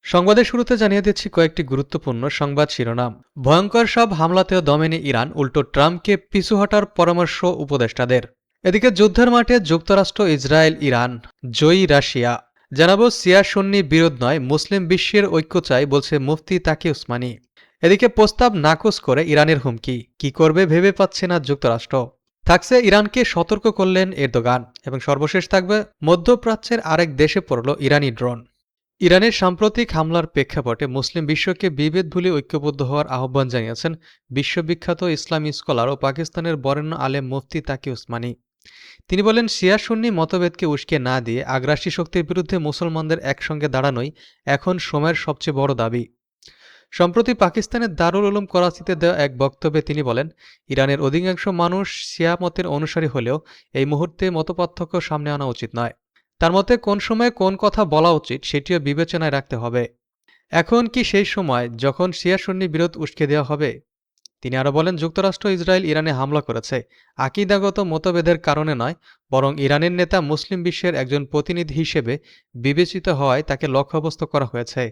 সংবাদের শুরুতে জানিয়ে দিচ্ছি কয়েকটি গুরুত্বপূর্ণ সংবাদ শিরোনাম। ভয়ঙ্কর সব হামলাতেও দমেনি ইরান, উল্টো ট্রাম্পকে পিছু হটার পরামর্শ উপদেষ্টাদের। এদিকে যুদ্ধের মাঠে যুক্তরাষ্ট্র, ইসরায়েল, ইরান, জয়ী রাশিয়া। জানাবো শিয়া সুন্নি বিরোধ নয়, মুসলিম বিশ্বের ঐক্য চাই, বলছে মুফতি তাকি উসমানী। এদিকে প্রস্তাব নাকচ করে ইরানের হুমকি, কি করবে ভেবে পাচ্ছে না যুক্তরাষ্ট্র। থাকছে ইরানকে সতর্ক করলেন এরদোগান, এবং সর্বশেষ থাকবে মধ্যপ্রাচ্যের আরেক দেশে পড়ল ইরানি ড্রোন। ইরানের সাম্প্রতিক হামলার প্রেক্ষাপটে মুসলিম বিশ্বকে বিভেদ ভুলে ঐক্যবদ্ধ হওয়ার আহ্বান জানিয়েছেন বিশ্ববিখ্যাত ইসলামী স্কলার ও পাকিস্তানের বরেণ্য আলেম মুফতি তাকি উসমানী। তিনি বলেন, শিয়া সুন্নি মতভেদকে উস্কে না দিয়ে আগ্রাসী শক্তির বিরুদ্ধে মুসলমানদের একসঙ্গে দাঁড়ানোই এখন সময়ের সবচেয়ে বড় দাবি। সম্প্রতি পাকিস্তানের দারুল উলুম করাচিতে দেওয়া এক বক্তব্যে তিনি বলেন, ইরানের অধিকাংশ মানুষ শিয়া মতের অনুসারী হলেও এই মুহূর্তে মতপার্থক্য সামনে আনা উচিত নয়। তার মতে কোন সময়ে কোন কথা বলা উচিত সেটিও বিবেচনায় রাখতে হবে। এখন কি সেই সময় যখন শিয়া সুন্নি বিরোধ উস্কে দেওয়া হবে? তিনি আরও বলেন, যুক্তরাষ্ট্র ইসরায়েল ইরানে হামলা করেছে আকিদাগত মতভেদের কারণে নয়, বরং ইরানের নেতা মুসলিম বিশ্বের একজন প্রতিনিধি হিসেবে বিবেচিত হওয়ায় তাকে লক্ষ্যবস্তু করা হয়েছে।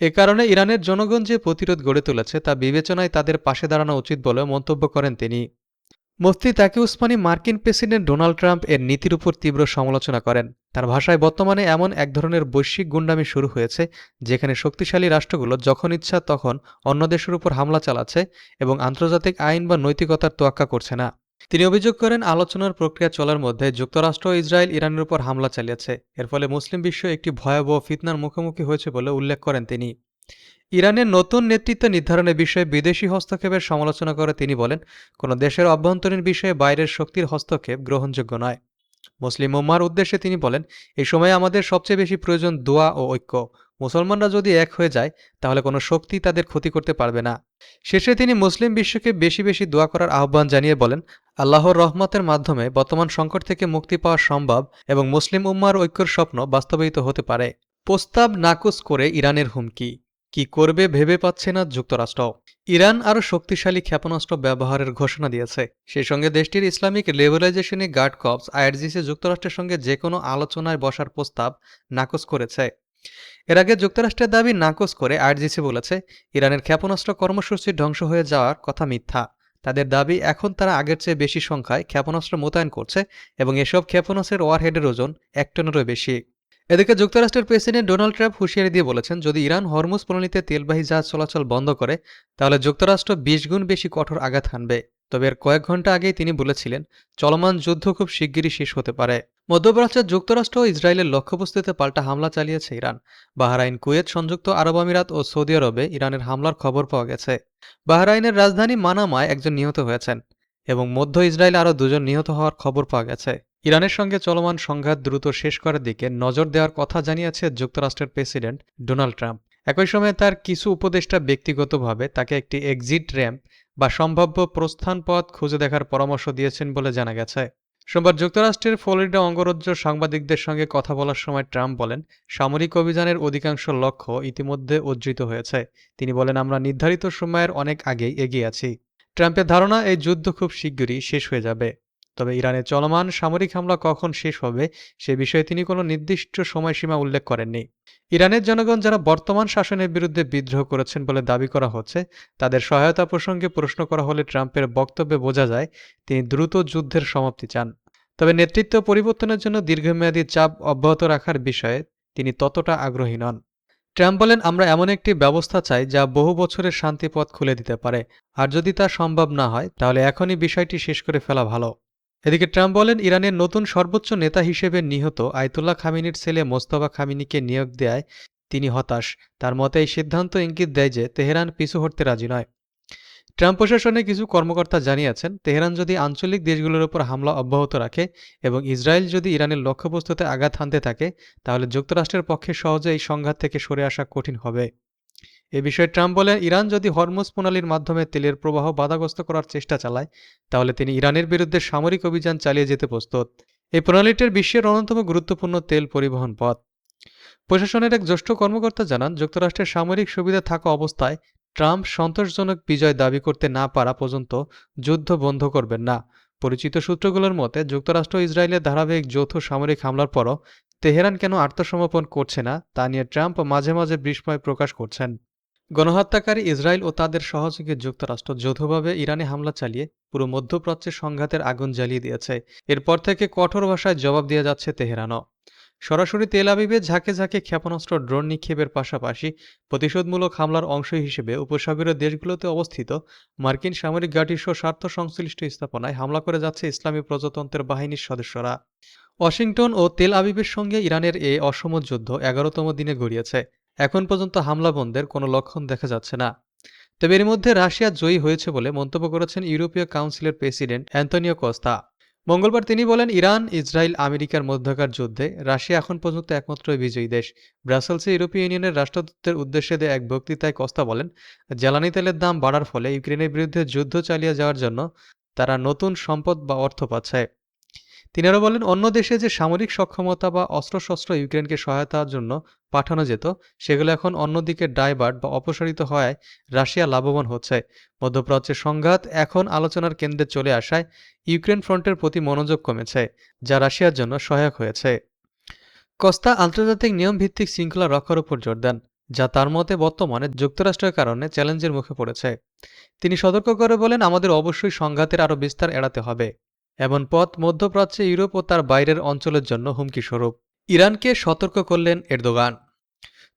এ কারণে ইরানের জনগণ যে প্রতিরোধ গড়ে তুলেছে তা বিবেচনায় তাদের পাশে দাঁড়ানো উচিত বলে মন্তব্য করেন তিনি। মুফতি তাকি উসমানী মার্কিন প্রেসিডেন্ট ডোনাল্ড ট্রাম্প এর নীতির উপর তীব্র সমালোচনা করেন। তার ভাষায়, বর্তমানে এমন এক ধরনের বৈশ্বিক গুন্ডামি শুরু হয়েছে যেখানে শক্তিশালী রাষ্ট্রগুলো যখন ইচ্ছা তখন অন্য দেশের উপর হামলা চালাচ্ছে এবং আন্তর্জাতিক আইন বা নৈতিকতার তোয়াক্কা করছে না। তিনি অভিযোগ করেন, আলোচনার প্রক্রিয়া চলার মধ্যে যুক্তরাষ্ট্র ও ইসরায়েল ইরানের উপর হামলা চালিয়েছে, এর ফলে মুসলিম বিশ্ব একটি ভয়াবহ ফিতনার মুখোমুখি হয়েছে বলে উল্লেখ করেন তিনি। ইরানের নতুন নেতৃত্ব নির্ধারণের বিষয়ে বিদেশি হস্তক্ষেপের সমালোচনা করে তিনি বলেন, কোনো দেশের অভ্যন্তরীণ বিষয়ে বাইরের শক্তির হস্তক্ষেপ গ্রহণযোগ্য নয়। মুসলিম উম্মাহর উদ্দেশ্যে তিনি বলেন, এই সময়ে আমাদের সবচেয়ে বেশি প্রয়োজন দোয়া ও ঐক্য। মুসলমানরা যদি এক হয়ে যায় তাহলে কোনো শক্তি তাদের ক্ষতি করতে পারবে না। শেষে তিনি মুসলিম বিশ্বকে বেশি বেশি দোয়া করার আহ্বান জানিয়ে বলেন, আল্লাহর রহমতের মাধ্যমে বর্তমান সংকট থেকে মুক্তি পাওয়া সম্ভব এবং মুসলিম উম্মাহর ঐক্যের স্বপ্ন বাস্তবায়িত হতে পারে। প্রস্তাব নাকচ করে ইরানের হুমকি, কি করবে ভেবে পাচ্ছে না যুক্তরাষ্ট্র। ইরান আরও শক্তিশালী ক্ষেপণাস্ত্র ব্যবহারের ঘোষণা দিয়েছে। সেই সঙ্গে দেশটির Islamic liberalization guard corps IRGC যুক্তরাষ্ট্রের সঙ্গে যে কোনো আলোচনায় বসার প্রস্তাব নাকচ করেছে। এর আগে যুক্তরাষ্ট্রের দাবি নাকচ করে আইআরজিসি বলেছে, ইরানের ক্ষেপণাস্ত্র কর্মসূচি ধ্বংস হয়ে যাওয়ার কথা মিথ্যা। তাদের দাবি, এখন তারা আগের চেয়ে বেশি সংখ্যায় ক্ষেপণাস্ত্র মোতায়েন করছে এবং এসব ক্ষেপণাস্ত্রের ওয়ারহেডের ওজন 1 টনেরও বেশি। এদিকে যুক্তরাষ্ট্রের প্রেসিডেন্ট ডোনাল্ড ট্রাম্প হুঁশিয়ারি দিয়ে বলেছেন, যদি ইরান হরমুজ প্রণালীতে তেলবাহী জাহাজ চলাচল বন্ধ করে তাহলে যুক্তরাষ্ট্র 20 গুণ বেশি কঠোর আঘাত হানবে। তবে এর কয়েক ঘন্টা আগেই তিনি বলেছিলেন, চলমান যুদ্ধ খুব শিগগিরই শেষ হতে পারে। মধ্যপ্রাচ্যের যুক্তরাষ্ট্র ও ইসরায়েলের লক্ষ্যবস্তুতে পাল্টা হামলা চালিয়েছে ইরান। বাহরাইন, কুয়েত, সংযুক্ত আরব আমিরাত ও সৌদি আরবে ইরানের হামলার খবর পাওয়া গেছে। বাহরাইনের রাজধানী মানামায় একজন নিহত হয়েছেন এবং মধ্য ইসরায়েলে আরও 2 জন নিহত হওয়ার খবর পাওয়া গেছে। ইরানের সঙ্গে চলমান সংঘাত দ্রুত শেষ করার দিকে নজর দেওয়ার কথা জানিয়েছে যুক্তরাষ্ট্রের প্রেসিডেন্ট ডোনাল্ড ট্রাম্প। একই সময়ে তার কিছু উপদেষ্টা ব্যক্তিগতভাবে তাকে একটি এক্সিট র্যাম্প বা সম্ভাব্য প্রস্থান পথ খুঁজে দেখার পরামর্শ দিয়েছেন বলে জানা গেছে। সোমবার যুক্তরাষ্ট্রের ফ্লোরিডা অঙ্গরাজ্য সাংবাদিকদের সঙ্গে কথা বলার সময় ট্রাম্প বলেন, সামরিক অভিযানের অধিকাংশ লক্ষ্য ইতিমধ্যে অর্জিত হয়েছে। তিনি বলেন, আমরা নির্ধারিত সময়ের অনেক আগেই এগিয়ে আছি। ট্রাম্পের ধারণা, এই যুদ্ধ খুব শিগগিরই শেষ হয়ে যাবে। তবে ইরানের চলমান সামরিক হামলা কখন শেষ হবে সে বিষয়ে তিনি কোনো নির্দিষ্ট সময়সীমা উল্লেখ করেননি। ইরানের জনগণ যারা বর্তমান শাসনের বিরুদ্ধে বিদ্রোহ করেছেন বলে দাবি করা হচ্ছে, তাদের সহায়তা প্রসঙ্গে প্রশ্ন করা হলে ট্রাম্পের বক্তব্যে বোঝা যায় তিনি দ্রুত যুদ্ধের সমাপ্তি চান। তবে নেতৃত্ব পরিবর্তনের জন্য দীর্ঘমেয়াদী চাপ অব্যাহত রাখার বিষয়ে তিনি ততটা আগ্রহী নন। ট্রাম্প বলেন, আমরা এমন একটি ব্যবস্থা চাই যা বহু বছরের শান্তিপথ খুলে দিতে পারে, আর যদি তা সম্ভব না হয় তাহলে এখনই বিষয়টি শেষ করে ফেলা ভালো। এদিকে ট্রাম্প বলেন, ইরানের নতুন সর্বোচ্চ নেতা হিসেবে নিহত আয়তুল্লাহ খামিনির ছেলে মোস্তফা খামিনিকে নিয়োগ দেয় তিনি হতাশ। তার মতে এই সিদ্ধান্ত ইঙ্গিত দেয় যে তেহরান পিছু হটতে রাজি নয়। ট্রাম্প প্রশাসনে কিছু কর্মকর্তা জানিয়েছেন, তেহরান যদি আঞ্চলিক দেশগুলোর উপর হামলা অব্যাহত রাখে এবং ইসরায়েল যদি ইরানের লক্ষ্যবস্তুতে আঘাত হানতে থাকে তাহলে যুক্তরাষ্ট্রের পক্ষে সহজে এই সংঘাত থেকে সরে আসা কঠিন হবে। এ বিষয়ে ট্রাম্প বলেন, ইরান যদি হরমুজ প্রণালীর মাধ্যমে তেলের প্রবাহ বাধাগ্রস্ত করার চেষ্টা চালায় তাহলে তিনি ইরানের বিরুদ্ধে সামরিক অভিযান চালিয়ে যেতে প্রস্তুত। এই প্রণালীটির বিশ্বের অন্যতম গুরুত্বপূর্ণ তেল পরিবহন পথ। প্রশাসনের এক জ্যেষ্ঠ কর্মকর্তা জানান, যুক্তরাষ্ট্রের সামরিক সুবিধা থাকা অবস্থায় ট্রাম্প সন্তোষজনক বিজয় দাবি করতে না পারা পর্যন্ত যুদ্ধ বন্ধ করবেন না। পরিচিত সূত্রগুলোর মতে, যুক্তরাষ্ট্র ইসরায়েলের ধারাবাহিক যৌথ সামরিক হামলার পরও তেহরান কেন আত্মসমর্পণ করছে না তা নিয়ে ট্রাম্প মাঝে মাঝে বিস্ময় প্রকাশ করছেন। গণহত্যাকারী ইসরায়েল ও তাদের সহযোগী যুক্তরাষ্ট্র যৌথভাবে ইরানে হামলা চালিয়ে পুরো মধ্যপ্রাচ্যে সংঘাতের আগুন জ্বালিয়ে দিয়েছে। এরপর থেকে কঠোর ভাষায় জবাব দিয়ে যাচ্ছে তেহরানও। সরাসরি তেল আবিবে ঝাঁকে ঝাঁকে ক্ষেপণাস্ত্র ড্রোন নিক্ষেপের পাশাপাশি প্রতিশোধমূলক হামলার অংশ হিসেবে উপসাগরীয় দেশগুলোতে অবস্থিত মার্কিন সামরিক ঘাঁটিসহ স্বার্থ সংশ্লিষ্ট স্থাপনায় হামলা করে যাচ্ছে ইসলামী প্রজাতন্ত্রের বাহিনীর সদস্যরা। ওয়াশিংটন ও তেল আবিবের সঙ্গে ইরানের এই অসম যুদ্ধ ১১তম দিনে গড়িয়েছে। এখন পর্যন্ত হামলা বন্ধের কোনো লক্ষণ দেখা যাচ্ছে না। তবে এর মধ্যে রাশিয়া জয়ী হয়েছে বলে মন্তব্য করেছেন ইউরোপীয় কাউন্সিলের প্রেসিডেন্ট অ্যান্তনিও কস্তা। মঙ্গলবার তিনি বলেন, ইরান, ইসরায়েল, আমেরিকার মধ্যকার যুদ্ধে রাশিয়া এখন পর্যন্ত একমাত্র বিজয়ী দেশ। ব্রাসেলসে ইউরোপীয় ইউনিয়নের রাষ্ট্রদূতদের উদ্দেশ্যে দেয়া এক বক্তৃতায় কস্তা বলেন, জ্বালানি তেলের দাম বাড়ার ফলে ইউক্রেনের বিরুদ্ধে যুদ্ধ চালিয়ে যাওয়ার জন্য তারা নতুন সম্পদ বা অর্থ পাচ্ছে। তিনি আরও বলেন, অন্য দেশে যে সামরিক সক্ষমতা বা অস্ত্রশস্ত্র ইউক্রেনকে সহায়তার জন্য পাঠানো যেত, সেগুলো এখন অন্যদিকে ডাইভার্ট বা অপসারিত হওয়ায় রাশিয়া লাভবান হচ্ছে। মধ্যপ্রাচ্যের সংঘাত এখন আলোচনার কেন্দ্রে চলে আসায় ইউক্রেন ফ্রন্টের প্রতি মনোযোগ কমেছে, যা রাশিয়ার জন্য সহায়ক হয়েছে। কস্তা আন্তর্জাতিক নিয়মভিত্তিক শৃঙ্খলা রক্ষার উপর জোর দেন, যা তার মতে বর্তমানে যুক্তরাষ্ট্রের কারণে চ্যালেঞ্জের মুখে পড়েছে। তিনি সতর্ক করে বলেন, আমাদের অবশ্যই সংঘাতের আরও বিস্তার এড়াতে হবে। এমন পথ মধ্যপ্রাচ্যে ইউরোপ ও তার বাইরের অঞ্চলের জন্য হুমকি স্বরূপ। ইরানকে সতর্ক করলেন এরদোগান।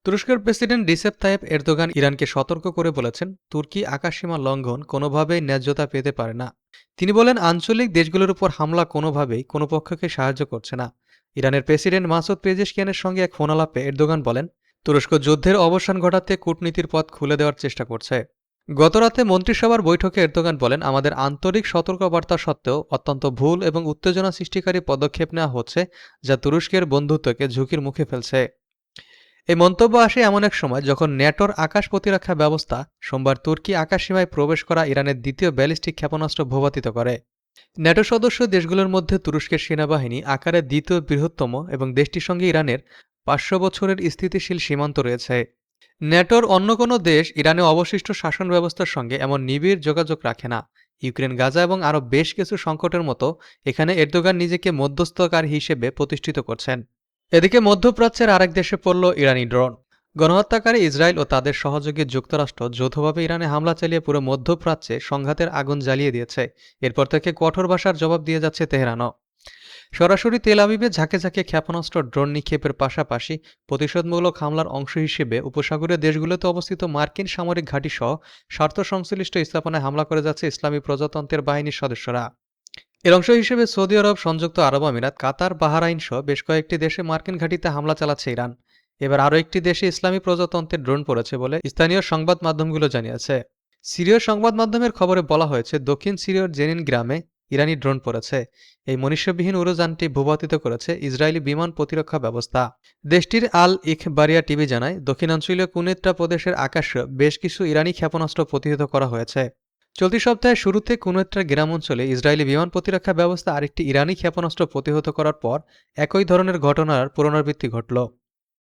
তুরস্কের প্রেসিডেন্ট রিসেপ তাইয়েপ এরদোগান ইরানকে সতর্ক করে বলেছেন, তুর্কি আকাশসীমা লঙ্ঘন কোনোভাবেই ন্যায্যতা পেতে পারে না। তিনি বলেন, আঞ্চলিক দেশগুলোর উপর হামলা কোনোভাবেই কোনো পক্ষকে সাহায্য করছে না। ইরানের প্রেসিডেন্ট মাসুদ পেজেশকিয়ানের সঙ্গে এক ফোনালাপে এরদোগান বলেন, তুরস্ক যুদ্ধের অবসান ঘটাতে কূটনীতির পথ খুলে দেওয়ার চেষ্টা করছে। গতরাতে মন্ত্রিসভার বৈঠকে এরদোগান বলেন, আমাদের আন্তরিক সতর্কবার্তা সত্ত্বেও অত্যন্ত ভুল এবং উত্তেজনা সৃষ্টিকারী পদক্ষেপ নেওয়া হচ্ছে, যা তুরস্কের বন্ধুত্বকে ঝুঁকির মুখে ফেলছে। এই মন্তব্য আসে এমন এক সময় যখন ন্যাটোর আকাশ প্রতিরক্ষা ব্যবস্থা সোমবার তুর্কি আকাশসীমায় প্রবেশ করা ইরানের দ্বিতীয় ব্যালিস্টিক ক্ষেপণাস্ত্র ভূপাতিত করে। ন্যাটো সদস্য দেশগুলোর মধ্যে তুরস্কের সেনাবাহিনী আকারে দ্বিতীয় বৃহত্তম এবং দেশটির সঙ্গে ইরানের ৫০০ বছরের স্থিতিশীল সীমান্ত রয়েছে। ন্যাটোর অন্য কোনো দেশ ইরানে অবশিষ্ট শাসন ব্যবস্থার সঙ্গে এমন নিবিড় যোগাযোগ রাখে না। ইউক্রেন, গাজা এবং আরও বেশ কিছু সংকটের মতো এখানে এরদোগান নিজেকে মধ্যস্থকারী হিসেবে প্রতিষ্ঠিত করছেন। এদিকে মধ্যপ্রাচ্যের আরেক দেশে পড়ল ইরানি ড্রোন। গণহত্যাকারী ইসরায়েল ও তাদের সহযোগী যুক্তরাষ্ট্র যৌথভাবে ইরানে হামলা চালিয়ে পুরো মধ্যপ্রাচ্যে সংঘাতের আগুন জ্বালিয়ে দিয়েছে। এরপর থেকে কঠোর ভাষার জবাব দিয়ে যাচ্ছে তেহরানও। সরাসরি তেল আবিবে ঝাঁকে ঝাঁকে ক্ষেপণাস্ত্র ড্রোন নিক্ষেপের পাশাপাশি প্রতিশোধমূলক হামলার অংশ হিসেবে উপসাগরীয় দেশগুলোতে অবস্থিত মার্কিন সামরিক ঘাঁটিসহ স্বার্থ সংশ্লিষ্ট স্থাপনায় হামলা করে যাচ্ছে ইসলামী প্রজাতন্ত্রের বাহিনীর সদস্যরা। এর অংশ হিসেবে সৌদি আরব, সংযুক্ত আরব আমিরাত, কাতার, বাহরাইন সহ বেশ কয়েকটি দেশে মার্কিন ঘাঁটিতে হামলা চালাচ্ছে ইরান। এবার আরও একটি দেশে ইসলামী প্রজাতন্ত্রের ড্রোন পড়েছে বলে স্থানীয় সংবাদ মাধ্যমগুলো জানিয়েছে। সিরীয় সংবাদ মাধ্যমের খবরে বলা হয়েছে, দক্ষিণ সিরিয়ার জেনিন গ্রামে ইরানি ড্রোন পড়েছে। এই মনুষ্যবিহীন উড়োযানটি ভূপাতিত করেছে ইসরায়েলি বিমান প্রতিরক্ষা ব্যবস্থা। দেশটির আল ইখবারিয়া টিভি জানায়, দক্ষিণাঞ্চলীয় কুনেত্রা প্রদেশের আকাশে বেশ কিছু ইরানি ক্ষেপণাস্ত্র প্রতিহত করা হয়েছে। চলতি সপ্তাহের শুরুতে কুনেত্রা গ্রাম অঞ্চলে ইসরায়েলি বিমান প্রতিরক্ষা ব্যবস্থা আরেকটি ইরানি ক্ষেপণাস্ত্র প্রতিহত করার পর একই ধরনের ঘটনার পুনরাবৃত্তি ঘটল।